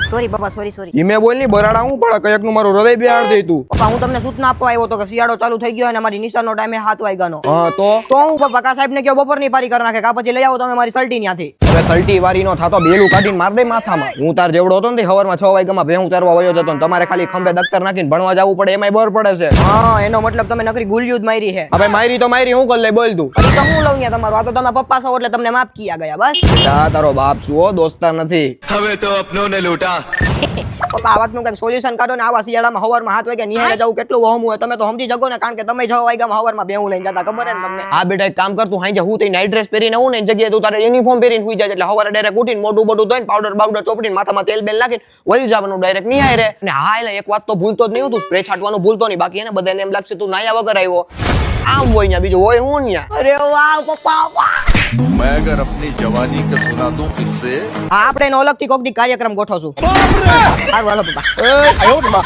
Sorry પપ્પા, sorry. ઈ મેં બોલ ની બરાડા હું પડે કયક નું મારું હૃદય બિહાર દે તું. પપ્પા હું તમને સૂચના આપવા આવ્યો તો કે શિયાળો ચાલુ થઈ ગયો અને મારી નિશાળનો ટાઈમે 7 વાગ્યાનો. હા તો હું પપ્પા કા સાહેબ ને કહો બપોરની પારી કરી નાખે કા પછી લઈ આવો તમે મારી સલ્ટી ત્યાંથી. હવે સલ્ટી વારી નો થાતો બેલું કાઢીને માર દે માથામાં. હું તાર જેવડો હતો ને સવારમાં 6 વાગ્યામાં ભેહું તારવા વયો જતો ને તમારે ખાલી ખંભે દફતર નાખીને ભણવા જવું પડે એમાંય બર પડે છે. હા એનો મતલબ તમે નકરી ગુલિયું જ મારી છે. હવે મારી તો મારી હું કર લે બોલ તું. તો હું લઉં ન્યા તમારું. આ તો તમે પપ્પા છો એટલે તમને માફ કિયા ગયા બસ. બેટા તારો બાપ છું હો દોસ્તાર નથી. हमें तो अपनों ने लूटा। પપ્પા આ વાતનું કંઈક સોલ્યુશન કાઢો ને. આવા શિયાળામાં હવારમાં 7 વાગ્યા નિહાળે જવું કેટલું વહમું હોય તમે તો સમજી શકો ને. કારણ કે તમે 6 વાગ્યામાં હવારમાં બેહું લઈને જતા ખબર હે ને તમને. આ બેટા એક કામ કર તું હાંજે હું તઈ નાઈટ ડ્રેસ પહેરીને હું ને જગ્યાએ તું તારે યુનિફોર્મ પહેરીને સુઈ જાય એટલે હવારે ડાયરેક્ટ ઉઠીને મોઢું બોડું ધોઈને પાવડર બાવડર ચોપડીને માથામાં તેલ બેલ નાખીને વહી જવાનું ડાયરેક્ટ નહીં રે. અને હા એટલે એક વાત તો ભૂલતો જ નહીં તું સ્પ્રે છાંટવાનું ભૂલતો નહીં. બાકી એને બધાને એમ લાગશે તું નાયા વગર આવ્યો. આમ હોય ને બીજું હોય હું ન્યા. અરે વાહ પપ્પા વાહ. मैं अगर अपनी जवानी का सुना दूं इससे આપણે એનો અલગથી કોક દી કાર્યક્રમ ગોઠવશું. સારું હાલો પપ્પા.